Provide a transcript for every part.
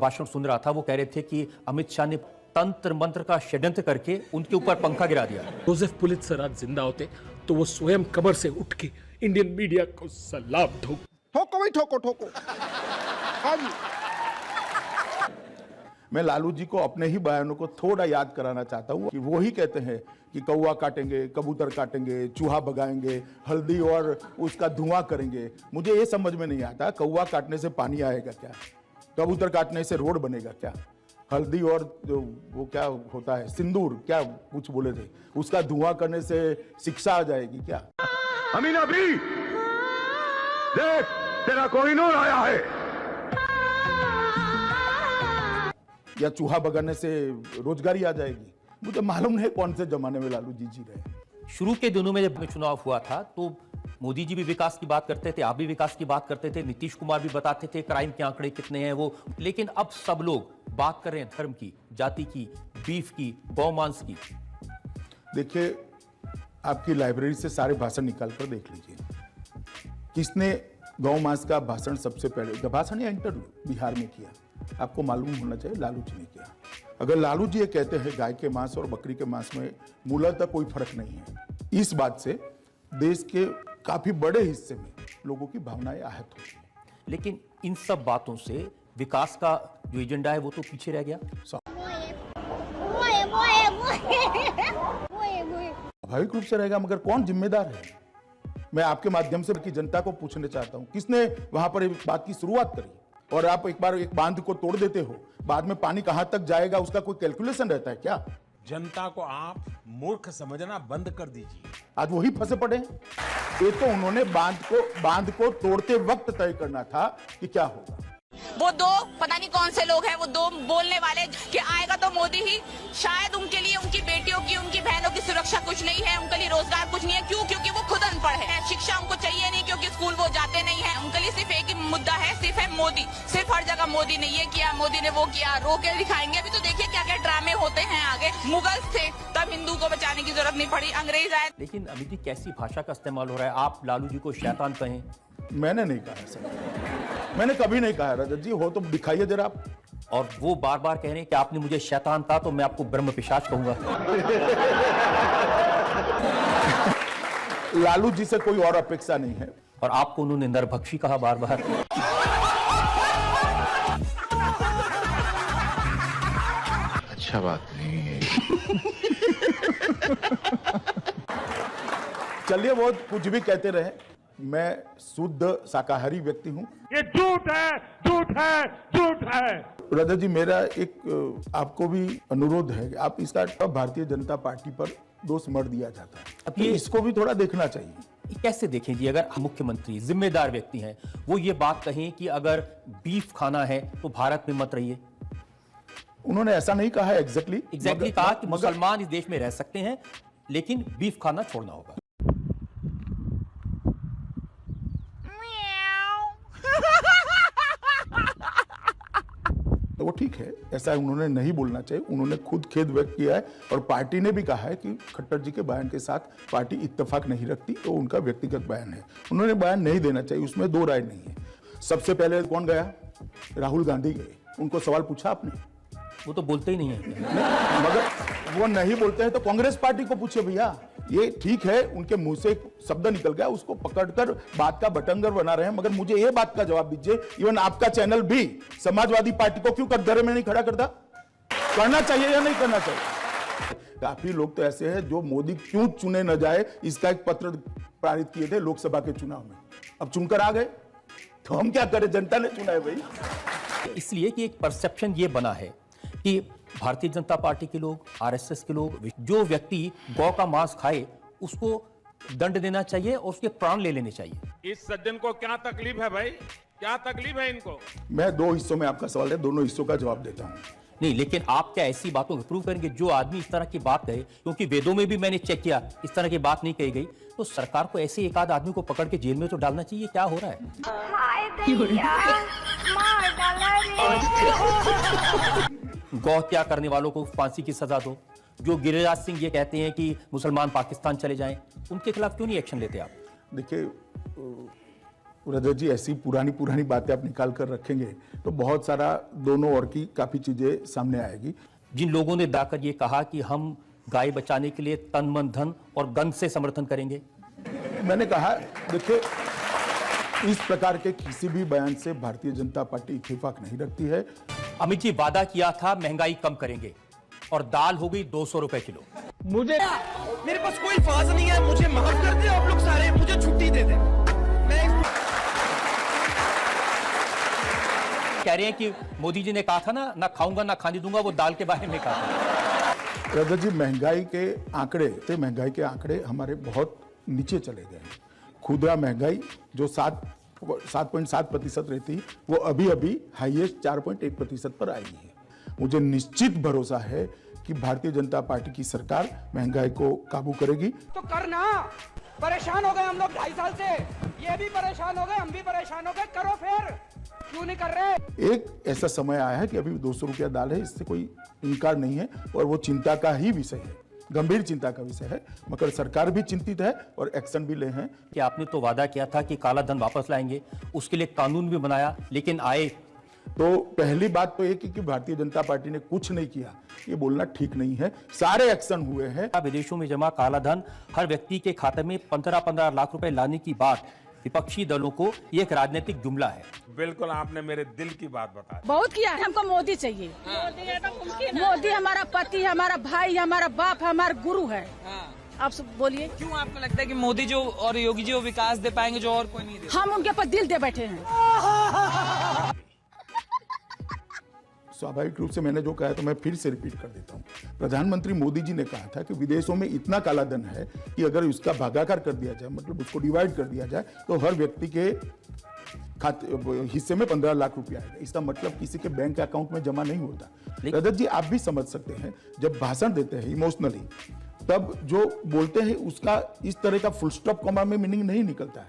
भाषण सुन रहा था, वो कह रहे थे कि अमित शाह ने तंत्र मंत्र का षड्यंत्र करके उनके ऊपर पंखा गिरा दिया। जोसेफ पुलित्जर आज जिंदा होते तो वो स्वयं कमर से उठ के इंडियन मीडिया को सलाम ठोको भाई ठोको। हाँ जी। मैं लालू जी को अपने ही बयानों को थोड़ा याद कराना चाहता हूँ कि वो ही कहते हैं कि कौवा काटेंगे, कबूतर काटेंगे, चूहा भगाएंगे, हल्दी और उसका धुआं करेंगे। मुझे ये समझ में नहीं आता, कौवा काटने से पानी आएगा क्या? कबूतर काटने से रोड बनेगा क्या? हल्दी और वो क्या होता है सिंदूर, क्या कुछ बोले थे, उसका धुआं करने से शिक्षा आ जाएगी क्या? अमीना भी देख, तेरा कोहिनूर आया है। या चूहा भगाने से रोजगारी आ जाएगी? मुझे मालूम नहीं कौन से जमाने में लालू जी जी रहे। शुरू के दिनों में जब चुनाव हुआ था तो मोदी जी भी विकास की बात करते थे, आप भी विकास की बात करते थे, नीतीश कुमार भी बताते थे क्राइम के आंकड़े कितने हैं वो, लेकिन अब सब लोग बात कर रहे हैं धर्म की, जाति की, बीफ की, गौमांस की। देखिए, आपकी लाइब्रेरी से सारे भाषण निकाल कर देख लीजिए, किसने गौमांस का भाषण सबसे पहले, भाषण या इंटरव्यू बिहार में किया? आपको मालूम होना चाहिए, लालू जी ने किया। अगर लालू जी ये कहते हैं गाय के मांस और बकरी के मांस में मूलतः कोई फर्क नहीं है, इस बात से देश के काफी बड़े हिस्से में लोगों की भावनाएं आहत होती हैं। लेकिन इन सब बातों से विकास का जो एजेंडा है वो तो पीछे रह गया। स्वाभाविक रूप से रहेगा, मगर कौन जिम्मेदार है? मैं आपके माध्यम से की जनता को पूछना चाहता हूं, किसने वहां पर इस बात की शुरुआत करी? और आप एक बार एक बांध को तोड़ देते हो, बाद में पानी कहां तक जाएगा उसका कोई कैलकुलेशन रहता है क्या? जनता को आप मूर्ख समझना बंद कर दीजिए। आज वही फंसे पड़े हैं। ये तो उन्होंने बांध को तोड़ते वक्त तय करना था कि क्या होगा। वो दो पता नहीं कौन से लोग हैं, वो दो बोलने वाले कि आएगा तो मोदी ही, शायद उनके लिए उनकी बेटियों की, उनकी बहनों की सुरक्षा कुछ नहीं है, उनके लिए रोजगार कुछ नहीं है। क्यों? क्योंकि वो खुद अनपढ़ है, शिक्षा उनको चाहिए नहीं क्योंकि स्कूल वो जाते नहीं है। उनके लिए सिर्फ एक ही मुद्दा है, सिर्फ है मोदी, सिर्फ हर जगह मोदी ने ये किया, मोदी ने वो किया, रो के दिखाएंगे। अभी तो देखिए क्या क्या ड्रामे होते हैं आगे। मुगल थे तब हिंदू को बचाने की जरूरत नहीं पड़ी, अंग्रेज आए। लेकिन अमित जी, कैसी भाषा का इस्तेमाल हो रहा है? आप लालू जी को शैतान कहें। मैंने नहीं कहा सर, मैंने कभी नहीं कहा। रजत जी, हो तो दिखाइए जरा आप। और वो बार बार कह रहे हैं कि आपने मुझे शैतान कहा तो मैं आपको ब्रह्म पिशाच कहूंगा। लालू जी से कोई और अपेक्षा नहीं है। और आपको उन्होंने नरभक्षी कहा बार बार। अच्छा बात नहीं है। चलिए, वो कुछ भी कहते रहे, मैं शुद्ध शाकाहारी व्यक्ति हूं। ये झूठ है, झूठ है, झूठ है। रजत जी, मेरा एक आपको भी अनुरोध है, आप इसका भारतीय जनता पार्टी पर दोष मर दिया जाता है, अब ये इसको भी थोड़ा देखना चाहिए। कैसे देखें जी, अगर मुख्यमंत्री जिम्मेदार व्यक्ति हैं, वो ये बात कहें कि अगर बीफ खाना है तो भारत में मत रहिए। उन्होंने ऐसा नहीं कहा है एग्जैक्टली कहा कि मुसलमान इस देश में रह सकते हैं लेकिन बीफ खाना छोड़ना होगा। तो वो ठीक है, ऐसा उन्होंने नहीं बोलना चाहिए। उन्होंने खुद खेद व्यक्त किया है और पार्टी ने भी कहा है कि खट्टर जी के बयान के साथ पार्टी इत्तेफाक नहीं रखती, तो उनका व्यक्तिगत बयान है, उन्होंने बयान नहीं देना चाहिए, उसमें दो राय नहीं है। सबसे पहले कौन गया? राहुल गांधी गए। उनको सवाल पूछा आपने? वो तो बोलते ही नहीं है। मगर वो नहीं बोलते हैं तो कांग्रेस पार्टी को पूछे भैया। ये ठीक है, उनके मुंह से एक शब्द निकल गया, उसको पकड़कर बात का बटंगर बना रहे हैं, मगर मुझे ये बात का जवाब दीजिए, इवन आपका चैनल भी समाजवादी पार्टी को क्यों कटघरे में नहीं खड़ा करता? करना चाहिए या नहीं करना चाहिए? काफी लोग तो ऐसे हैं जो मोदी क्यों चुने न जाए इसका एक पत्र पारित किए थे लोकसभा के चुनाव में, अब चुनकर आ गए, तो हम क्या करें? जनता ने चुना है भाई। इसलिए कि एक परसेप्शन ये बना है कि भारतीय जनता पार्टी के लोग, आरएसएस के लोग, जो व्यक्ति गौ का मांस खाए उसको दंड देना चाहिए और उसके प्राण ले लेने चाहिए। इस सज्जन को क्या तकलीफ है भाई? क्या तकलीफ है इनको? मैं दो हिस्सों में आपका सवाल है, दोनों हिस्सों का जवाब देता हूं। नहीं, लेकिन आप क्या ऐसी बातों को प्रूव करेंगे जो आदमी इस तरह की बात कहे? क्योंकि वेदों में भी मैंने चेक किया, इस तरह की बात नहीं कही गई, तो सरकार को ऐसे एक आध आदमी को पकड़ के जेल में तो डालना चाहिए। क्या हो रहा है? गौ हत्या करने वालों को फांसी की सजा दो। जो गिरिराज सिंह ये कहते हैं कि मुसलमान पाकिस्तान चले जाएं, उनके खिलाफ क्यों नहीं एक्शन लेते आप? देखिए, रजत जी ऐसी पुरानी पुरानी बातें आप निकाल कर रखेंगे तो बहुत सारा दोनों ओर की काफी चीजें सामने आएगी। जिन लोगों ने दाकर ये कहा कि हम गाय बचाने के लिए तन मन धन और गन से समर्थन करेंगे, मैंने कहा देखिए, इस प्रकार के किसी भी बयान से भारतीय जनता पार्टी इत्तेफाक नहीं रखती है। अमित जी वादा किया था महंगाई कम करेंगे और दाल हो गई 200 रुपए किलो। मेरे पास कोई फाज नहीं है, मुझे माफ कर दे आप लोग सारे, मुझे छुट्टी दे दे। कह रहे हैं कि मोदी जी ने कहा था ना खाऊंगा ना खाने दूंगा, वो दाल के बारे में कहा था। रजत जी महंगाई के आंकड़े हमारे बहुत नीचे चले गए हैं। खुदरा महंगाई जो 7.7% रहती वो अभी हाईएस्ट 4.1% पर आई है। मुझे निश्चित भरोसा है कि भारतीय जनता पार्टी की सरकार महंगाई को काबू करेगी। तो करना, परेशान हो गए हम लोग 2.5 साल से, ये भी परेशान हो गए, हम भी परेशान हो गए, करो फिर, क्यों नहीं कर रहे? एक ऐसा समय आया है कि अभी 200 रुपया दाल है, इससे कोई इनकार नहीं है और वो चिंता का ही विषय है, गंभीर चिंता का विषय है। मगर सरकार भी चिंतित है और एक्शन भी ले हैं। कि आपने तो वादा किया था कि काला धन वापस लाएंगे, उसके लिए कानून भी बनाया, लेकिन आए तो पहली बात तो एक कि भारतीय जनता पार्टी ने कुछ नहीं किया, ये बोलना ठीक नहीं है। सारे एक्शन हुए हैं। विदेशों में जमा काला धन हर व्यक्ति के खाते में 15-15 लाख रुपए लाने की बात विपक्षी दलों को ये एक राजनीतिक जुमला है। बिल्कुल आपने मेरे दिल की बात बताई। बहुत किया है, हमको मोदी चाहिए। मोदी हमारा पति, हमारा भाई, हमारा बाप, हमारा गुरु है। आप सब बोलिए, क्यों आपको लगता है कि मोदी जो और योगी जी वो विकास दे पाएंगे जो और कोई नहीं दे? हम उनके ऊपर दिल दे बैठे हैं। स्वाभाविक रूप से मैंने जो कहा तो मैं फिर से रिपीट कर देता हूं। प्रधानमंत्री मोदी जी ने कहा था कि विदेशों में इतना काला धन है कि अगर उसका भागाकार कर दिया जाए, मतलब उसको डिवाइड कर दिया जाए, तो हर व्यक्ति के हिस्से में 15 लाख रुपया आएगा। इसका मतलब किसी के बैंक अकाउंट में जमा नहीं होता। रजत जी आप भी समझ सकते हैं, जब भाषण देते हैं इमोशनली, तब जो बोलते हैं उसका इस तरह का फुल स्टॉप कॉमा में मीनिंग नहीं निकलता है।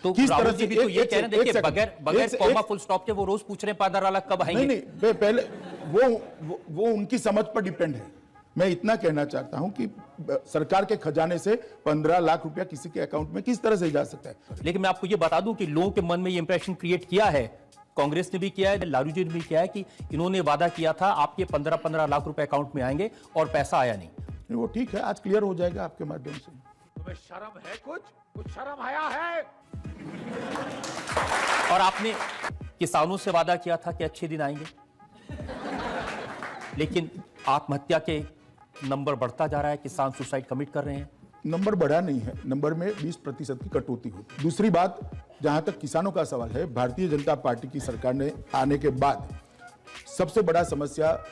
तो किस तरह से भी तो ये कह रहे हैं कि बगैर कॉमा फुल स्टॉप के वो रोज पूछ रहे हैं 15 लाख कब आएंगे? नहीं, पहले वो उनकी समझ पर डिपेंड है। मैं इतना कहना चाहता हूं कि सरकार के खजाने से 15 लाख रुपया किसी के अकाउंट में किस तरह से जा सकता है। लेकिन मैं आपको ये बता दूं कि लोगों के मन में ये इंप्रेशन क्रिएट किया है, कांग्रेस ने भी किया है, लालू जी ने भी किया है कि इन्होंने वादा किया था आपके 15-15 लाख रुपए अकाउंट में आएंगे और पैसा आया नहीं। वो ठीक है, आज क्लियर हो जाएगा आपके माध्यम से। तुम्हें शर्म है? कुछ शर्म आया है? और आपने किसानों से वादा किया था कि अच्छे दिन आएंगे, लेकिन आत्महत्या के नंबर बढ़ता जा रहा है, किसान सुसाइड कमिट कर रहे हैं। नंबर बढ़ा नहीं है, नंबर में 20% की कटौती हुई। दूसरी बात, जहां तक किसानों का सवाल है, भारतीय जनता पार्टी की सरकार ने आने के बाद सबसे बड़ा समस्या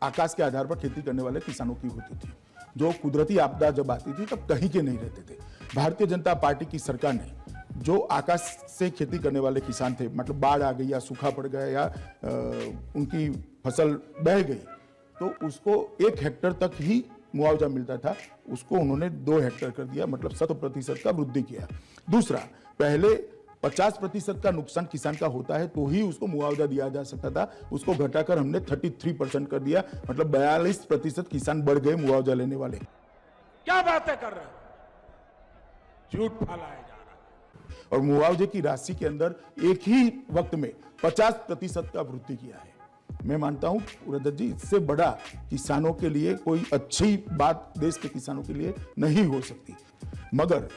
आकाश के आधार पर खेती करने वाले किसानों की होती थी। जो कुदरती आपदा जब आती थी तब कहीं के नहीं रहते थे। भारतीय जनता पार्टी की सरकार ने जो आकाश से खेती करने वाले किसान थे, मतलब बाढ़ आ गई या सूखा पड़ गया या उनकी फसल बह गई, तो उसको 1 हेक्टेयर तक ही मुआवजा मिलता था, उसको उन्होंने 2 हेक्टेयर कर दिया, मतलब 100% का वृद्धि किया। दूसरा, पहले 50% का नुकसान किसान का होता है तो ही उसको मुआवजा दिया जा सकता था, उसको घटाकर हमने 33% कर दिया, मतलब 42% किसान बढ़ गए मुआवजा लेने वाले। क्या बातें कर रहे हो? झूठ फैलाया जा रहा है। और मुआवजे की राशि के अंदर एक ही वक्त में 50% का वृद्धि किया है। मैं मानता हूं रजत जी, इससे बड़ा किसानों के लिए कोई अच्छी बात देश के किसानों के लिए नहीं हो सकती। मगर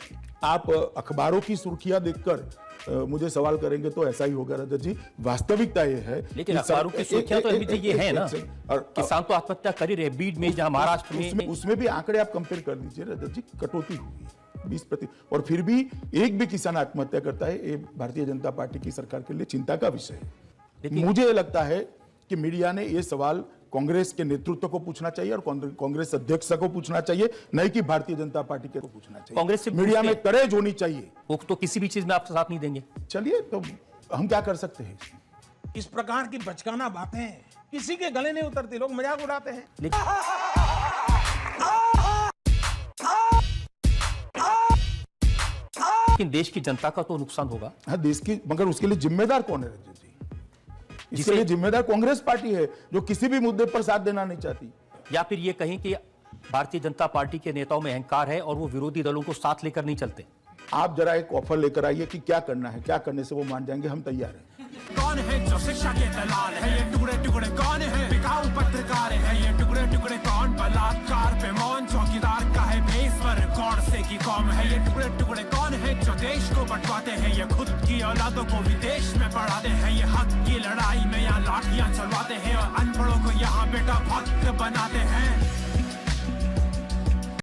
आप अखबारों की सुर्खियां देखकर मुझे सवाल करेंगे तो ऐसा ही होगा रजत जी। वास्तविकता ये है, लेकिन अखबारों की सुर्खियां तो अभी ये है ना, और किसान तो आत्महत्या कर ही रहे। बीड में, जहां महाराष्ट्र में, उसमें भी आंकड़े आप कंपेयर कर लीजिए रजत जी, कटौती हुई है 20%, और फिर भी एक भी किसान आत्महत्या करता है। ये भारतीय जनता पार्टी की सरकार के लिए चिंता का विषय है। मुझे लगता है कि मीडिया ने ये सवाल कांग्रेस के नेतृत्व को पूछना चाहिए और कांग्रेस अध्यक्ष को पूछना चाहिए, नहीं कि भारतीय जनता पार्टी को पूछना चाहिए। कांग्रेस से मीडिया में करेज होनी चाहिए। वो तो किसी भी चीज में आपके साथ नहीं देंगे। चलिए, तो हम क्या कर सकते हैं? इस प्रकार की बचकाना बातें किसी के गले नहीं उतरती, लोग मजाक उड़ाते हैं। लेकिन देश की जनता का तो नुकसान होगा। हाँ, देश की, मगर उसके लिए जिम्मेदार कौन है रजत जी? इसके लिए जिम्मेदार कांग्रेस पार्टी है जो किसी भी मुद्दे पर साथ देना नहीं चाहती। या फिर ये कहें कि भारतीय जनता पार्टी के नेताओं में अहंकार है और वो विरोधी दलों को साथ लेकर नहीं चलते। आप जरा एक ऑफर लेकर आइए कि क्या करना है, क्या करने से वो मान जाएंगे, हम तैयार हैं। कौन है जो शिक्षा के दलाल है, ये टुकड़े टुकड़े कौन है, बिकाऊ पत्रकार है, ये टुकड़े टुकड़े कौन, बलात्कार पे मौन, चौकीदार का है बेस पर कौन से की कौम है, ये टुकड़े टुकड़े कौन है जो देश को बंटवाते हैं, ये खुद की औलादों को विदेश में पढ़ाते हैं, ये हक की लड़ाई में यहाँ लाठियां चलवाते हैं और अनपढ़ों को यहाँ बेटा भक्त बनाते हैं।